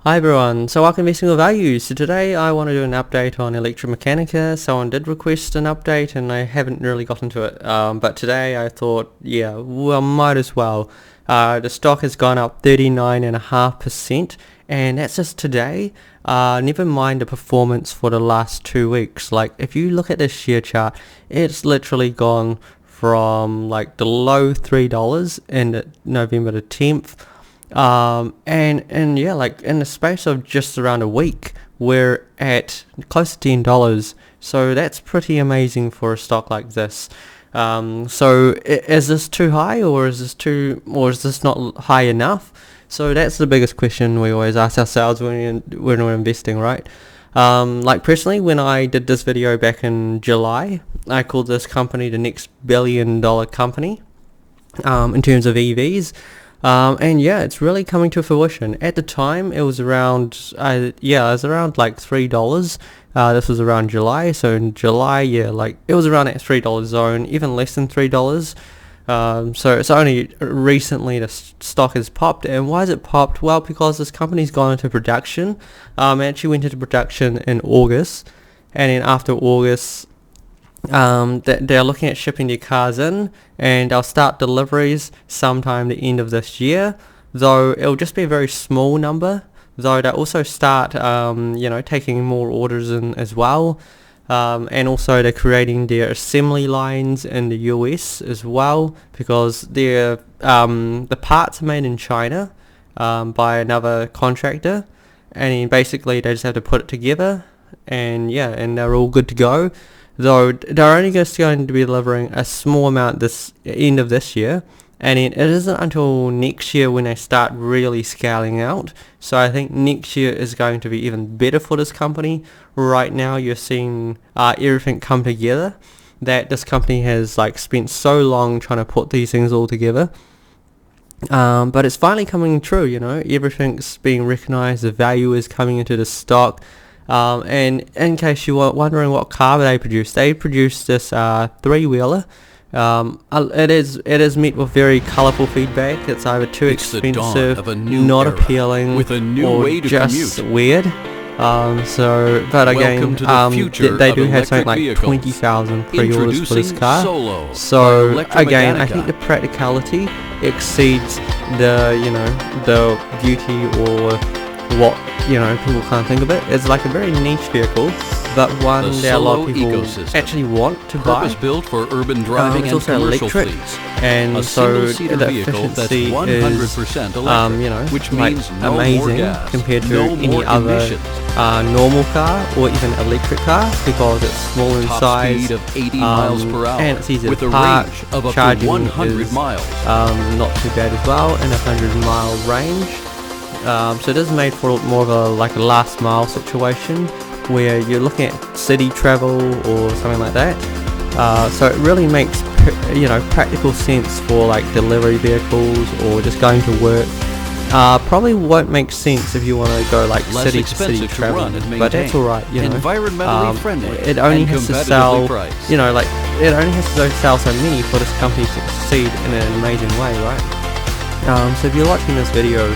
Hi everyone, so welcome to Single Values. So today I want to do an update on Electrameccanica. Someone did request an update and I haven't really gotten to it, but today I thought, might as well. The stock has gone up 39.5%, and that's just today. Never mind the performance for the last 2 weeks. Like, if you look at this share chart, it's literally gone from like the low $3 in November the 10th, and like in the space of just around a week, we're at close to $10. So that's pretty amazing for a stock like this. Is this too high, or is this not high enough? So that's the biggest question we always ask ourselves when we're investing, right? Like personally, when I did this video back in July, I called this company the next $1 billion company, in terms of EVs. It's really coming to fruition. At the time, it was around, like $3. This was around July, so in July, it was around that $3 zone, even less than $3. So it's only recently the stock has popped. And why has it popped? Well, because this company's gone into production. It actually went into production in August, and then after August, they're looking at shipping their cars in, and they'll start deliveries sometime the end of this year, though it'll just be a very small number, though they'll also start taking more orders in as well, and also they're creating their assembly lines in the US as well, because the parts are made in China by another contractor, and then basically they just have to put it together, and they're all good to go. Though they're only just going to be delivering a small amount this end of this year, and it isn't until next year when they start really scaling out. So I think next year is going to be even better for this company. Right now you're seeing everything come together, that this company has spent so long trying to put these things all together. But it's finally coming true, everything's being recognized, the value is coming into the stock. And in case you were wondering what car they produce this three-wheeler. It is met with very colourful feedback. It's either too expensive, not appealing, with a new or way to just commute. weird. But again, they do have something like 20,000 pre-orders for this car. Solo So by again, I Electrameccanica. think the practicality exceeds the beauty, or what people can't think of it. It's like a very niche vehicle, but one The that a lot Solo of people ecosystem. actually want to buy. Purpose-built for urban driving It's and also commercial electric, fleets. and A so single-seater the vehicle that's efficiency 100% is electric, which means no more amazing gas, compared to no any more other emissions. normal car or even electric car, because it's small in Top size, speed of 80 miles per hour, and it's easy with to a park. range of up to Charging 100 is miles. not too bad as well, and 100-mile range. So it is made for more of a last mile situation, where you're looking at city travel or something like that. So it really makes practical sense for delivery vehicles or just going to work. Probably won't make sense if you want to go Less city to city expensive to travel, run and maintain. but that's alright. Environmentally friendly. It only and has to competitively sell. priced. It only has to sell so many for this company to succeed in an amazing way, right? So if you're watching this video,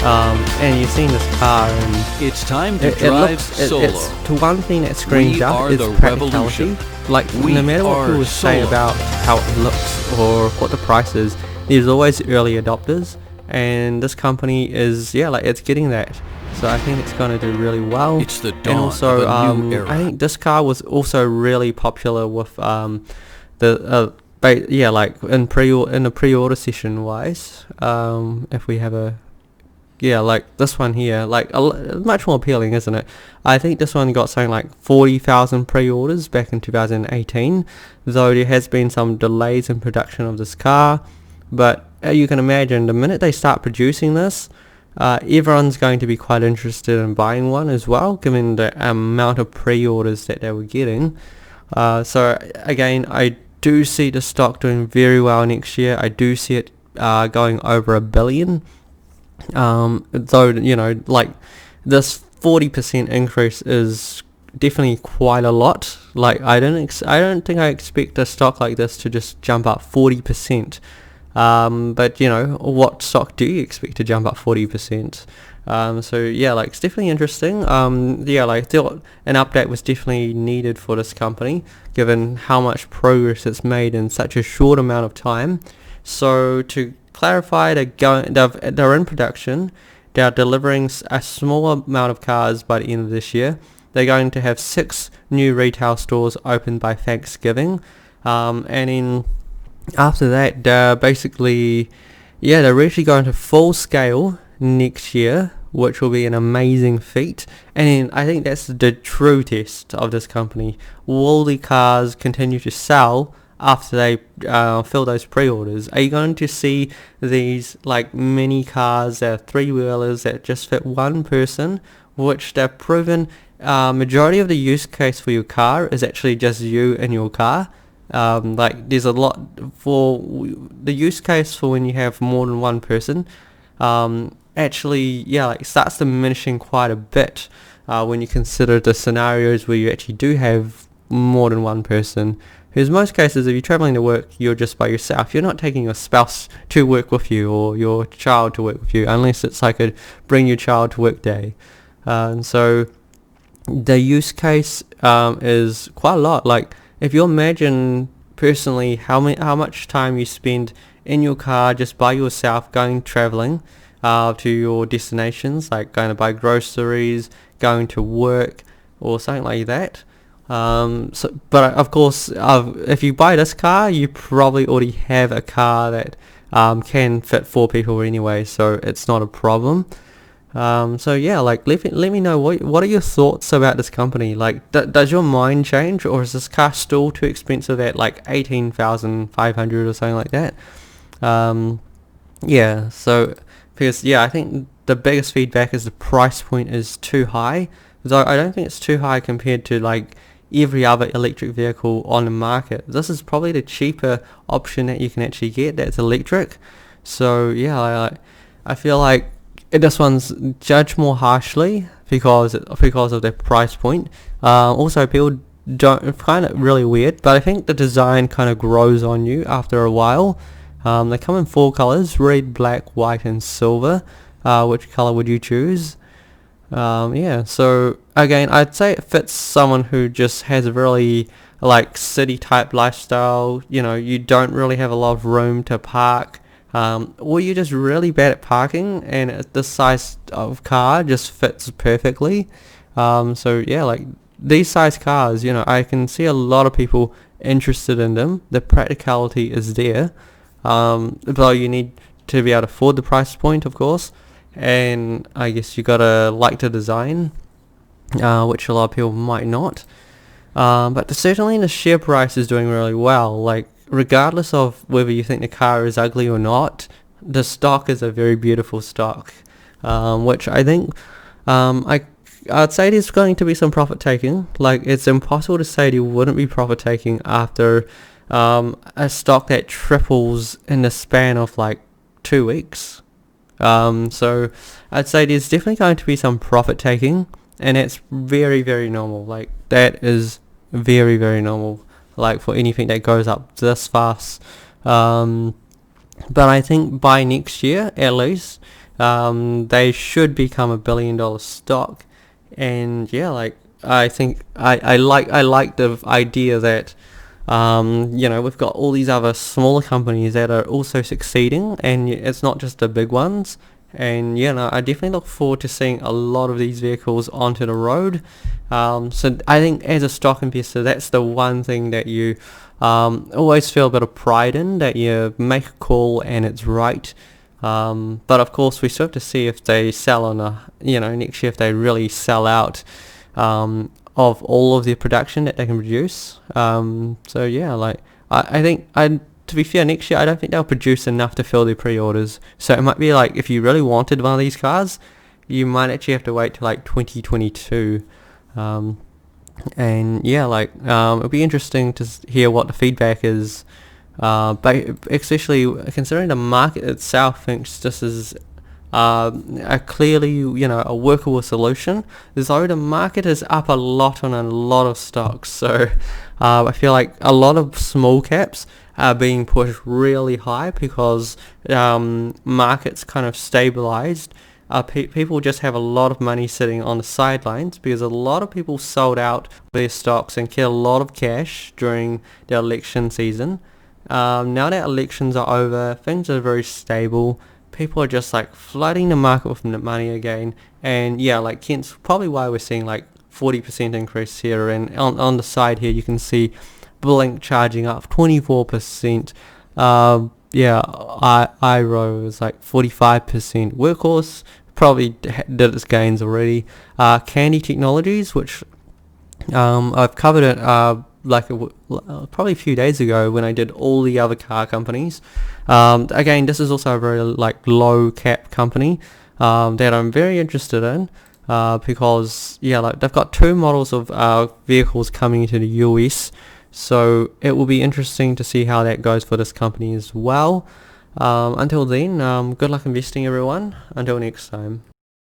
and you've seen this car, and It's time to it drive looks, solo. it's to one thing that screams We out are is the practicality. revolution. We No matter what are people say solo. about how it looks or what the price is, there's always early adopters, and this company is it's getting that. So I think it's going to do really well. It's the And dawn also, of a new era. I think this car was also really popular with in the pre-order session wise. If we have this one here, much more appealing, isn't it? I think this one got something like 40,000 pre-orders back in 2018, though there has been some delays in production of this car. But you can imagine, the minute they start producing this, everyone's going to be quite interested in buying one as well, given the amount of pre-orders that they were getting. So again, I do see the stock doing very well next year. I do see it going over $1 billion. Though this 40% increase is definitely quite a lot. I don't think I expect a stock like this to just jump up 40%. But what stock do you expect to jump up 40%? So yeah, like it's definitely interesting. Yeah, like I thought an update was definitely needed for this company, given how much progress it's made in such a short amount of time. So to clarify, they're in production. They're delivering a small amount of cars by the end of this year. They're going to have 6 new retail stores open by Thanksgiving, and then after that, they're basically, yeah, they're actually going to full scale next year, which will be an amazing feat. And then I think that's the true test of this company. Will the cars continue to sell after they fill those pre-orders? Are you going to see these like mini cars that are three-wheelers that just fit one person, which they've proven majority of the use case for your car is actually just you and your car? Like there's a lot for the use case for when you have more than one person. Actually, yeah, like starts diminishing quite a bit when you consider the scenarios where you actually do have more than one person. Because most cases, if you're traveling to work, you're just by yourself. You're not taking your spouse to work with you or your child to work with you, unless it's like a bring your child to work day. And so the use case is quite a lot. Like if you imagine personally how much time you spend in your car just by yourself going traveling to your destinations, like going to buy groceries, going to work, or something like that. But of course, if you buy this car, you probably already have a car that can fit 4 people anyway, so it's not a problem. So yeah, like let me know what are your thoughts about this company? Like, does your mind change, or is this car still too expensive at like 18,500 or something like that? Yeah, so because yeah, I think the biggest feedback is the price point is too high. So I don't think it's too high compared to like every other electric vehicle on the market. This is probably the cheaper option that you can actually get that's electric. So yeah, I feel like this one's judged more harshly because of their price point. Also, people don't find it really weird, but I think the design kind of grows on you after a while. They come in 4 colors: red, black, white, and silver. Which color would you choose? Yeah, so again, I'd say it fits someone who just has a really like city type lifestyle. You know, you don't really have a lot of room to park, or you're just really bad at parking, and this size of car just fits perfectly. So yeah, like these size cars, you know, I can see a lot of people interested in them. The practicality is there, though you need to be able to afford the price point, of course. And I guess you gotta like the design, which a lot of people might not. But certainly the share price is doing really well. Like regardless of whether you think the car is ugly or not, the stock is a very beautiful stock, which I think I'd say there's going to be some profit taking. Like it's impossible to say there wouldn't be profit taking after a stock that triples in the span of like 2 weeks. So I'd say there's definitely going to be some profit taking, and it's very, very normal. Like that is very, very normal, like for anything that goes up this fast. But I think by next year at least, they should become $1 billion stock. And yeah, like I think I like the idea that you know, we've got all these other smaller companies that are also succeeding, and it's not just the big ones. And yeah, no, I definitely look forward to seeing a lot of these vehicles onto the road. So I think as a stock investor, that's the one thing that you always feel a bit of pride in, that you make a call and it's right. But of course, we still have to see if they sell on next year, if they really sell out of all of their production that they can produce. So yeah, like I think to be fair, next year I don't think they'll produce enough to fill their pre-orders. So it might be like if you really wanted one of these cars, you might actually have to wait till like 2022. And yeah, like it'll be interesting to hear what the feedback is. But especially considering the market itself thinks this is a clearly, a workable solution. Though the market is up a lot on a lot of stocks, so I feel like a lot of small caps are being pushed really high because markets kind of stabilized. people just have a lot of money sitting on the sidelines because a lot of people sold out their stocks and kept a lot of cash during the election season. Now that elections are over, things are very stable. People are just like flooding the market with money again, and yeah, like Kent's probably why we're seeing like 40% increase here, and on the side here you can see Blink charging up 24%. Yeah, IRO is like 45%. Workhorse probably did its gains already. Candy Technologies, which I've covered it probably a few days ago when I did all the other car companies. Again, this is also a very like low cap company that I'm very interested in because yeah, like they've got 2 models of vehicles coming into the US, so it will be interesting to see how that goes for this company as well. Until then, good luck investing, everyone. Until next time.